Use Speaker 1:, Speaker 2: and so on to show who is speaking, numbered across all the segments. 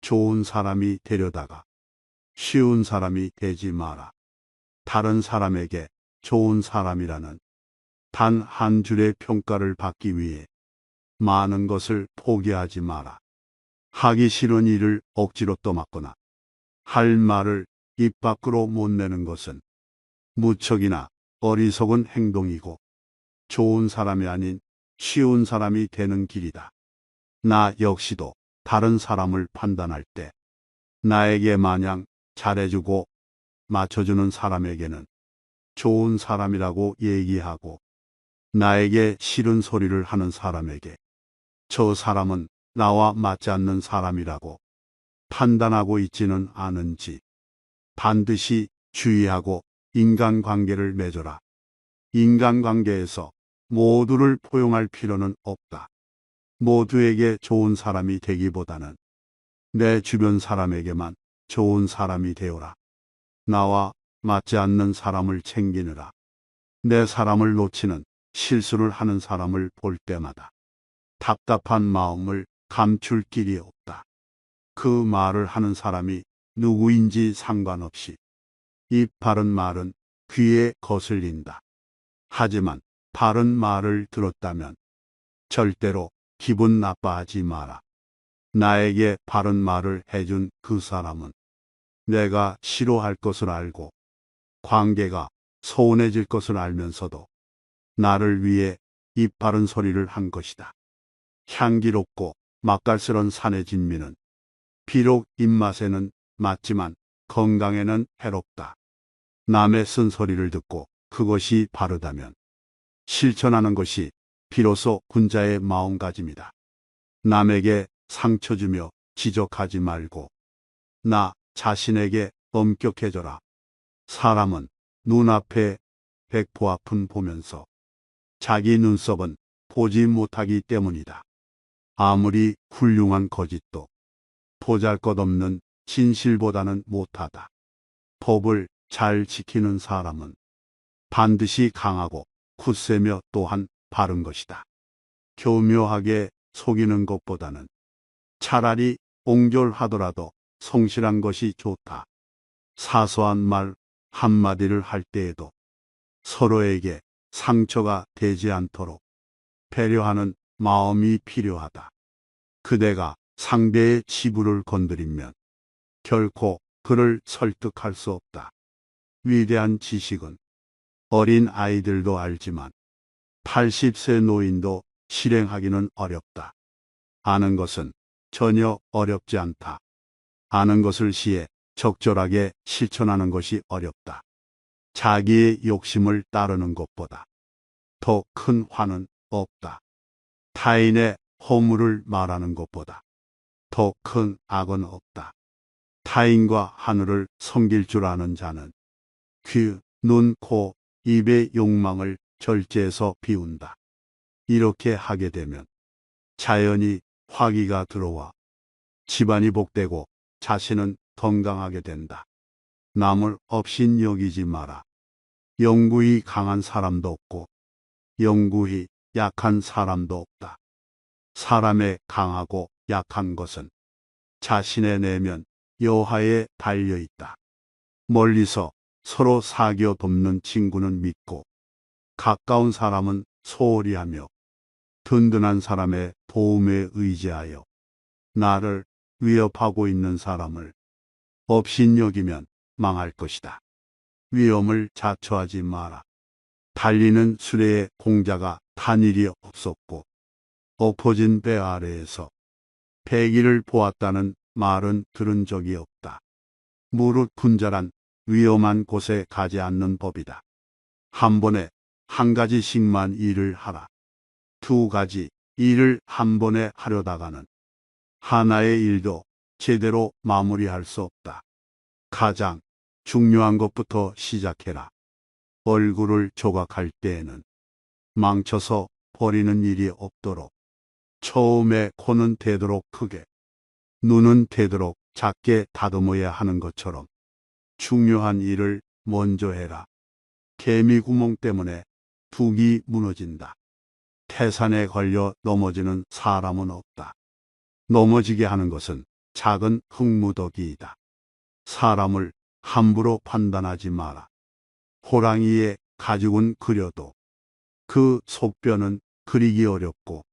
Speaker 1: 좋은 사람이 되려다가 쉬운 사람이 되지 마라. 다른 사람에게 좋은 사람이라는 단 한 줄의 평가를 받기 위해 많은 것을 포기하지 마라. 하기 싫은 일을 억지로 떠맡거나 할 말을 입 밖으로 못 내는 것은 무척이나 어리석은 행동이고 좋은 사람이 아닌 쉬운 사람이 되는 길이다. 나 역시도 다른 사람을 판단할 때 나에게 마냥 잘해주고 맞춰주는 사람에게는 좋은 사람이라고 얘기하고 나에게 싫은 소리를 하는 사람에게 저 사람은 나와 맞지 않는 사람이라고 판단하고 있지는 않은지 반드시 주의하고 인간관계를 맺어라. 인간관계에서 모두를 포용할 필요는 없다. 모두에게 좋은 사람이 되기보다는 내 주변 사람에게만 좋은 사람이 되어라. 나와 맞지 않는 사람을 챙기느라 내 사람을 놓치는 실수를 하는 사람을 볼 때마다 답답한 마음을 감출 길이 없다. 그 말을 하는 사람이 누구인지 상관없이 입 바른 말은 귀에 거슬린다. 하지만 바른 말을 들었다면 절대로 기분 나빠하지 마라. 나에게 바른 말을 해준 그 사람은 내가 싫어할 것을 알고 관계가 소원해질 것을 알면서도 나를 위해 입 바른 소리를 한 것이다. 향기롭고 맛깔스런 산의 진미는 비록 입맛에는 맞지만 건강에는 해롭다. 남의 쓴소리를 듣고 그것이 바르다면 실천하는 것이 비로소 군자의 마음가짐이다. 남에게 상처 주며 지적하지 말고 나 자신에게 엄격해져라. 사람은 눈앞에 백보 앞은 보면서 자기 눈썹은 보지 못하기 때문이다. 아무리 훌륭한 거짓도 보잘것없는 진실보다는 못하다. 법을 잘 지키는 사람은 반드시 강하고 굳세며 또한 바른 것이다. 교묘하게 속이는 것보다는 차라리 옹졸하더라도 성실한 것이 좋다. 사소한 말 한마디를 할 때에도 서로에게 상처가 되지 않도록 배려하는 마음이 필요하다. 그대가 상대의 치부를 건드리면 결코 그를 설득할 수 없다. 위대한 지식은 어린 아이들도 알지만 80세 노인도 실행하기는 어렵다. 아는 것은 전혀 어렵지 않다. 아는 것을 시해 적절하게 실천하는 것이 어렵다. 자기의 욕심을 따르는 것보다 더 큰 화는 없다. 타인의 허물을 말하는 것보다 더 큰 악은 없다. 타인과 하늘을 섬길 줄 아는 자는 귀, 눈, 코, 입의 욕망을 절제해서 비운다. 이렇게 하게 되면 자연히 화기가 들어와 집안이 복되고 자신은 건강하게 된다. 남을 업신 여기지 마라. 영구히 강한 사람도 없고 영구히 약한 사람도 없다. 사람의 강하고 약한 것은 자신의 내면 여하에 달려 있다. 멀리서 서로 사겨 돕는 친구는 믿고 가까운 사람은 소홀히 하며 든든한 사람의 도움에 의지하여 나를 위협하고 있는 사람을 업신여기면 망할 것이다. 위험을 자초하지 마라. 달리는 수레의 공자가 탄 일이 없었고 엎어진 배 아래에서 배기를 보았다는 말은 들은 적이 없다. 무릇 군자란 위험한 곳에 가지 않는 법이다. 한 번에 한 가지씩만 일을 하라. 두 가지 일을 한 번에 하려다가는 하나의 일도 제대로 마무리할 수 없다. 가장 중요한 것부터 시작해라. 얼굴을 조각할 때에는 망쳐서 버리는 일이 없도록 처음에 코는 되도록 크게, 눈은 되도록 작게 다듬어야 하는 것처럼 중요한 일을 먼저 해라. 개미 구멍 때문에 둑이 무너진다. 태산에 걸려 넘어지는 사람은 없다. 넘어지게 하는 것은 작은 흙무더기이다. 사람을 함부로 판단하지 마라. 호랑이의 가죽은 그려도 그 속뼈는 그리기 어렵고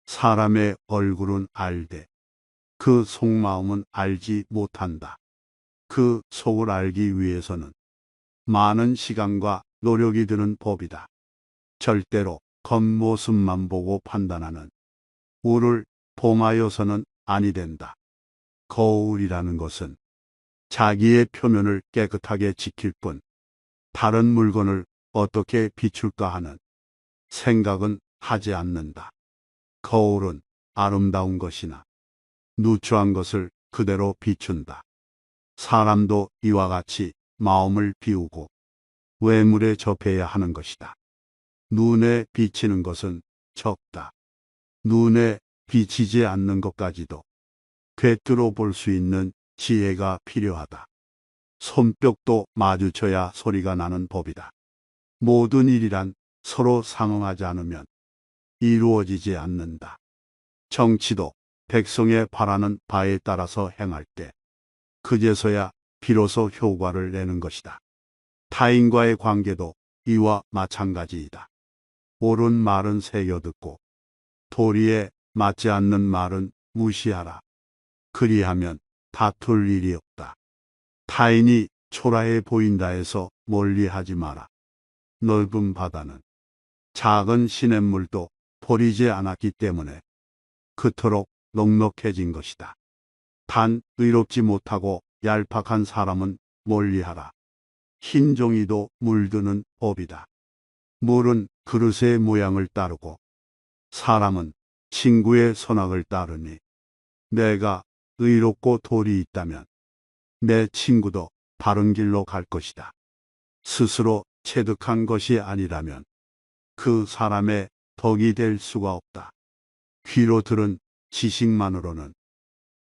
Speaker 1: 사람의 얼굴은 알되 그 속마음은 알지 못한다. 그 속을 알기 위해서는 많은 시간과 노력이 드는 법이다. 절대로 겉모습만 보고 판단하는 우를 범하여서는 아니 된다. 거울이라는 것은 자기의 표면을 깨끗하게 지킬 뿐 다른 물건을 어떻게 비출까 하는 생각은 하지 않는다. 거울은 아름다운 것이나 누추한 것을 그대로 비춘다. 사람도 이와 같이 마음을 비우고 외물에 접해야 하는 것이다. 눈에 비치는 것은 적다. 눈에 비치지 않는 것까지도 꿰뚫어 볼 수 있는 지혜가 필요하다. 손뼉도 마주쳐야 소리가 나는 법이다. 모든 일이란 서로 상응하지 않으면 이루어지지 않는다. 정치도 백성의 바라는 바에 따라서 행할 때 그제서야 비로소 효과를 내는 것이다. 타인과의 관계도 이와 마찬가지이다. 옳은 말은 새겨듣고 도리에 맞지 않는 말은 무시하라. 그리하면 다툴 일이 없다. 타인이 초라해 보인다 해서 멀리하지 마라. 넓은 바다는 작은 시냇물도 버리지 않았기 때문에 그토록 넉넉해진 것이다. 단 의롭지 못하고 얄팍한 사람은 멀리하라. 흰 종이도 물드는 법이다. 물은 그릇의 모양을 따르고 사람은 친구의 선악을 따르니 내가 의롭고 도리 있다면 내 친구도 바른 길로 갈 것이다. 스스로 체득한 것이 아니라면 그 사람의 덕이 될 수가 없다. 귀로 들은 지식만으로는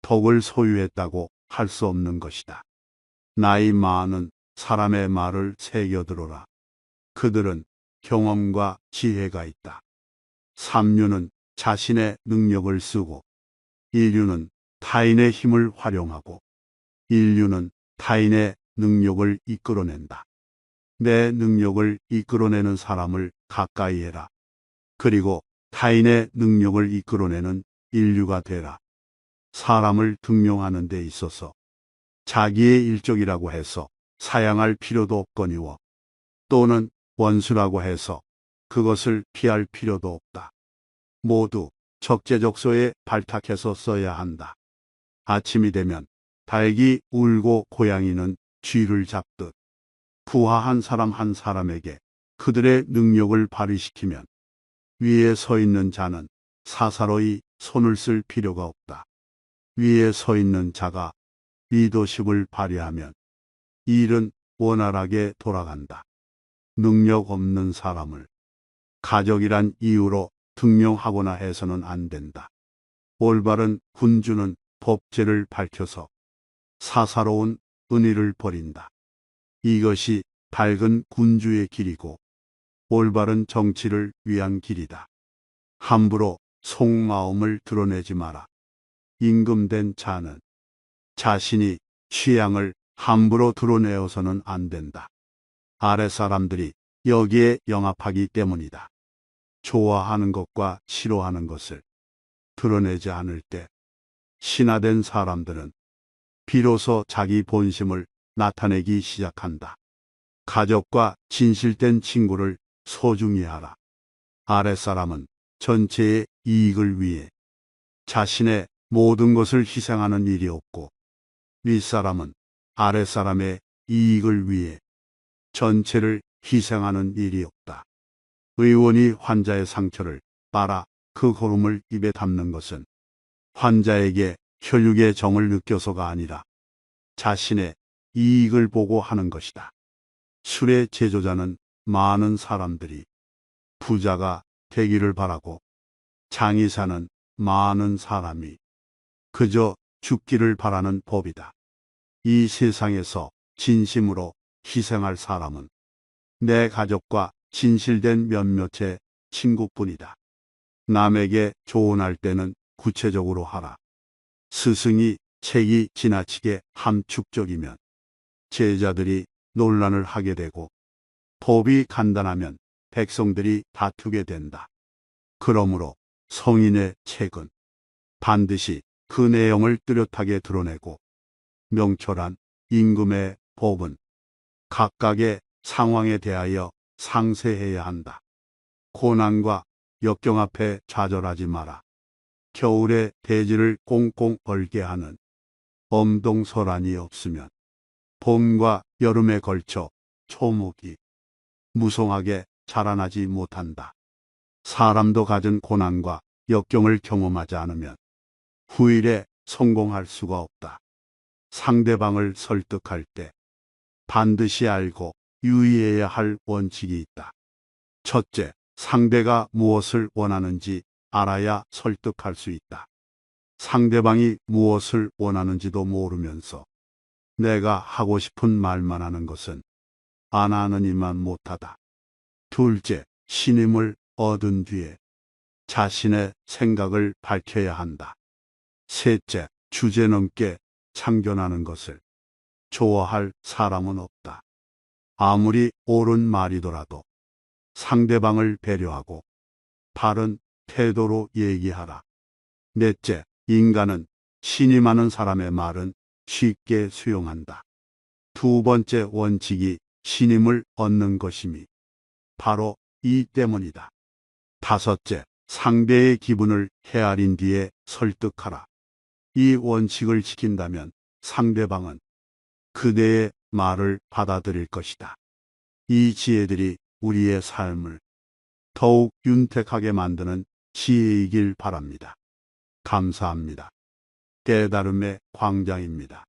Speaker 1: 덕을 소유했다고 할 수 없는 것이다. 나이 많은 사람의 말을 새겨들어라. 그들은 경험과 지혜가 있다. 삼류는 자신의 능력을 쓰고 인류는 타인의 힘을 활용하고 인류는 타인의 능력을 이끌어낸다. 내 능력을 이끌어내는 사람을 가까이 해라. 그리고 타인의 능력을 이끌어내는 인류가 되라. 사람을 등용하는 데 있어서 자기의 일적이라고 해서 사양할 필요도 없거니와 또는 원수라고 해서 그것을 피할 필요도 없다. 모두 적재적소에 발탁해서 써야 한다. 아침이 되면 닭이 울고 고양이는 쥐를 잡듯 부하한 사람 한 사람에게 그들의 능력을 발휘시키면 위에 서 있는 자는 사사로이 손을 쓸 필요가 없다. 위에 서 있는 자가 리더십을 발휘하면 일은 원활하게 돌아간다. 능력 없는 사람을 가족이란 이유로 등용하거나 해서는 안 된다. 올바른 군주는 법제를 밝혀서 사사로운 은의를 버린다. 이것이 밝은 군주의 길이고 올바른 정치를 위한 길이다. 함부로 속마음을 드러내지 마라. 임금된 자는 자신이 취향을 함부로 드러내어서는 안 된다. 아랫사람들이 여기에 영합하기 때문이다. 좋아하는 것과 싫어하는 것을 드러내지 않을 때 신하된 사람들은 비로소 자기 본심을 나타내기 시작한다. 가족과 진실된 친구를 소중히 하라. 아랫사람은 전체의 이익을 위해 자신의 모든 것을 희생하는 일이 없고 윗사람은 아랫사람의 이익을 위해 전체를 희생하는 일이 없다. 의원이 환자의 상처를 빨아 그 고름을 입에 담는 것은 환자에게 혈육의 정을 느껴서가 아니라 자신의 이익을 보고 하는 것이다. 술의 제조자는 많은 사람들이 부자가 되기를 바라고 장의사는 많은 사람이 그저 죽기를 바라는 법이다. 이 세상에서 진심으로 희생할 사람은 내 가족과 진실된 몇몇의 친구뿐이다. 남에게 조언할 때는 구체적으로 하라. 스승이 책이 지나치게 함축적이면 제자들이 논란을 하게 되고 법이 간단하면 백성들이 다투게 된다. 그러므로 성인의 책은 반드시 그 내용을 뚜렷하게 드러내고 명철한 임금의 법은 각각의 상황에 대하여 상세해야 한다. 고난과 역경 앞에 좌절하지 마라. 겨울에 대지를 꽁꽁 얼게 하는 엄동설한이 없으면 봄과 여름에 걸쳐 초목이 무성하게 자라나지 못한다. 사람도 가진 고난과 역경을 경험하지 않으면 후일에 성공할 수가 없다. 상대방을 설득할 때 반드시 알고 유의해야 할 원칙이 있다. 첫째, 상대가 무엇을 원하는지 알아야 설득할 수 있다. 상대방이 무엇을 원하는지도 모르면서 내가 하고 싶은 말만 하는 것은 안 하는 이만 못하다. 둘째, 신임을 얻은 뒤에 자신의 생각을 밝혀야 한다. 셋째, 주제넘게 참견하는 것을 좋아할 사람은 없다. 아무리 옳은 말이더라도 상대방을 배려하고 바른 태도로 얘기하라. 넷째, 인간은 신임하는 사람의 말은 쉽게 수용한다. 두 번째 원칙이 신임을 얻는 것임이 바로 이 때문이다. 다섯째, 상대의 기분을 헤아린 뒤에 설득하라. 이 원칙을 지킨다면 상대방은 그대의 말을 받아들일 것이다. 이 지혜들이 우리의 삶을 더욱 윤택하게 만드는 지혜이길 바랍니다. 감사합니다. 깨달음의 광장입니다.